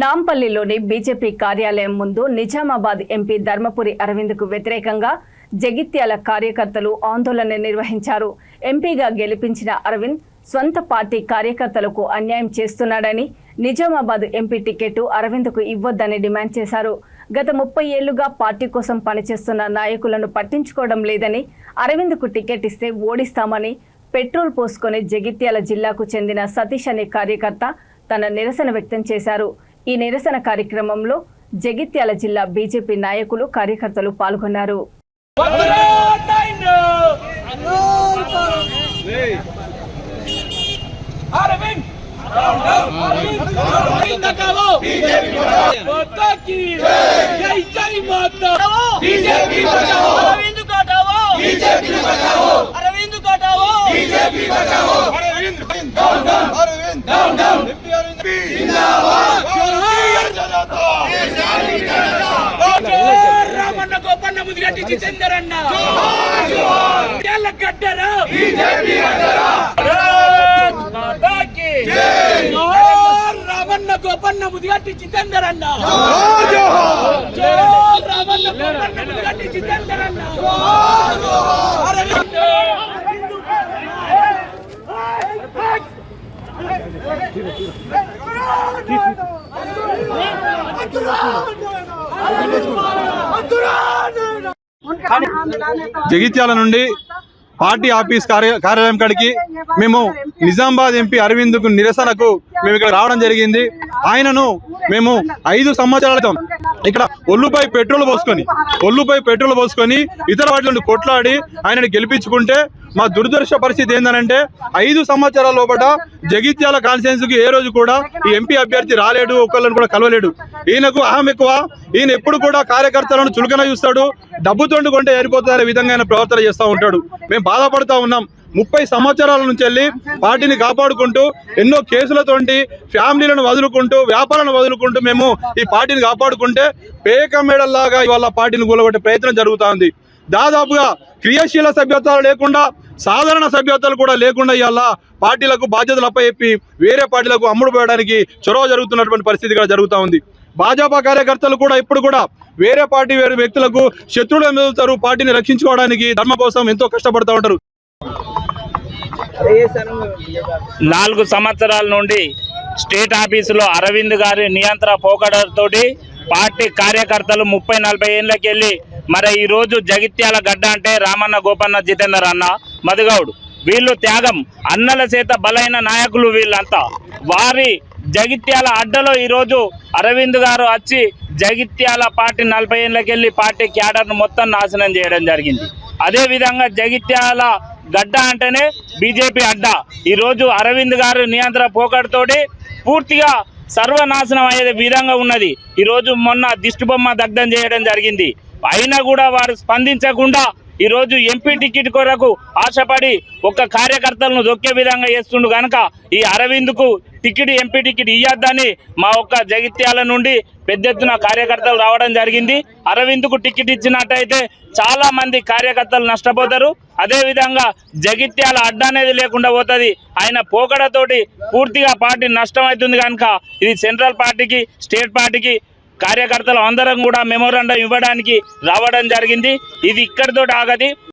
నాంపల్లిలోని BJP కార్యాలయం ముందు Nizamabad MP Dharmapuri అరవింద్కు వ్యతిరేకంగా జగిత్యాల కార్యకర్తలు ఆందోళన నిర్వహించారు. ఎంపీగా గెలిపించిన అరవింద్ స్వంత పార్టీ కార్యకర్తలకు అన్యాయం చేస్తున్నాడని, నిజామాబాద్ ఎంపీ టికెట్ అరవింద్కు ఇవ్వొద్దని డిమాండ్ చేశారు. గత 30 ఏళ్లుగా పార్టీ కోసం పనిచేస్తున్న నాయకులను పట్టించుకోవడం లేదని, అరవింద్కు టికెట్ ఇస్తే ఓడిస్తామని పెట్రోల్ పోసుకొని జగిత్యాల జిల్లాకు చెందిన సతీష్ అనే కార్యకర్త తన నిరసన వ్యక్తం చేశారు. ఈ నిరసన కార్యక్రమంలో జగిత్యాల జిల్లా బీజేపీ నాయకులు, కార్యకర్తలు పాల్గొన్నారు. రామన్న గోపన్న ముదిగట్టి జితేందరన్న గడ్డరా రామన్న గోపన్న ముదిగట్టి జితేందరన్న రామన్న గోపన్న ముదిగట్టి జితేందరన్న జగిత్యాల నుండి పార్టీ ఆఫీస్ కార్యాలయం కాడికి మేము నిజామాబాద్ ఎంపీ అరవింద్కు నిరసనకు మేము ఇక్కడ రావడం జరిగింది. ఆయనను మేము 5 సంవత్సరాల ఇక్కడ ఒళ్ళుపై పెట్రోల్ పోసుకొని ఇతర వాటిని కొట్లాడి ఆయనను గెలిపించుకుంటే మా దురదృష్ట పరిస్థితి ఏంటంటే 5 సంవత్సరాల లోపల జగిత్యాల కాన్స్టిట్యున్సీకి ఏ రోజు కూడా ఈ ఎంపీ అభ్యర్థి రాలేడు, ఒకళ్ళని కూడా కలవలేడు. ఈయనకు అహం ఎక్కువ. ఈయన ఎప్పుడు కూడా కార్యకర్తలను చులకన చూస్తాడు, డబ్బుతోండి కొంటే ఏరిపోతారనే విధంగా ఆయన ప్రవర్తన చేస్తూ ఉంటాడు. మేము బాధపడుతూ ఉన్నాం. 30 సంవత్సరాల నుంచి వెళ్ళి పార్టీని కాపాడుకుంటూ ఎన్నో కేసులతోటి ఫ్యామిలీలను వదులుకుంటూ వ్యాపారాలను వదులుకుంటూ మేము ఈ పార్టీని కాపాడుకుంటే పేక మేడల్లాగా ఇవాళ పార్టీని కూలగొట్టే ప్రయత్నం జరుగుతూ ఉంది. దాదాపుగా క్రియాశీల సభ్యత్వాలు లేకుండా, సాధారణ సభ్యత్వాలు కూడా లేకుండా ఇవాళ పార్టీలకు బాధ్యతలు అప్పచెప్పి వేరే పార్టీలకు అమ్ముడు పోయడానికి చొరవ జరుగుతున్నటువంటి పరిస్థితి కూడా జరుగుతూ ఉంది. భాజపా కార్యకర్తలు కూడా ఇప్పుడు కూడా వేరే పార్టీ వేరే వ్యక్తులకు శత్రువులు ఎదుగుతారు. పార్టీని రక్షించుకోవడానికి ధర్మ కోసం ఎంతో కష్టపడుతూ ఉంటారు. 4 సంవత్సరాల నుండి స్టేట్ ఆఫీసులో అరవింద్ గారి నియంత్రణ పోకడతోటి పార్టీ కార్యకర్తలు 30-40 ఏళ్ళకెళ్ళి మరి ఈరోజు జగిత్యాల గడ్డ అంటే రామన్న గోపన్న జితేందర్ అన్న మధుగౌడ్ వీళ్ళు త్యాగం అన్నల చేత బలైన నాయకులు వీళ్ళంతా. వారి జగిత్యాల అడ్డలో ఈరోజు అరవింద్ గారు వచ్చి జగిత్యాల పార్టీ 40 ఏళ్ళకెళ్ళి పార్టీ క్యాడర్ను మొత్తం నాశనం చేయడం జరిగింది. అదేవిధంగా జగిత్యాల గడ్డ అంటేనే బీజేపీ అడ్డ. ఈరోజు అరవింద్ గారు నియంత్రణ పోకడతోటి పూర్తిగా సర్వనాశనం అయ్యే విధంగా ఉన్నది. ఈరోజు మొన్న దిష్టిబొమ్మ దగ్ధం చేయడం జరిగింది. అయినా కూడా వారు స్పందించకుండా ఈరోజు ఎంపీ టికెట్ కొరకు ఆశపడి ఒక్క కార్యకర్తలను దొక్కే విధంగా చేస్తుండు కనుక ఈ అరవింద్కు ఎంపీ టికెట్ ఇయ్యొద్దని మా ఒక్క జగిత్యాల నుండి పెద్ద ఎత్తున కార్యకర్తలు రావడం జరిగింది. అరవింద్కు టికెట్ ఇచ్చినట్టయితే చాలా మంది కార్యకర్తలు నష్టపోతారు. అదేవిధంగా జగిత్యాల అడ్డ అనేది లేకుండా పోతుంది. ఆయన పోకడతోటి పూర్తిగా పార్టీ నష్టం అవుతుంది కనుక ఇది సెంట్రల్ పార్టీకి, స్టేట్ పార్టీకి కార్యకర్తలు అందరం కూడా మెమోరాండం ఇవ్వడానికి రావడం జరిగింది. ఇది ఇక్కడితో ఆగది.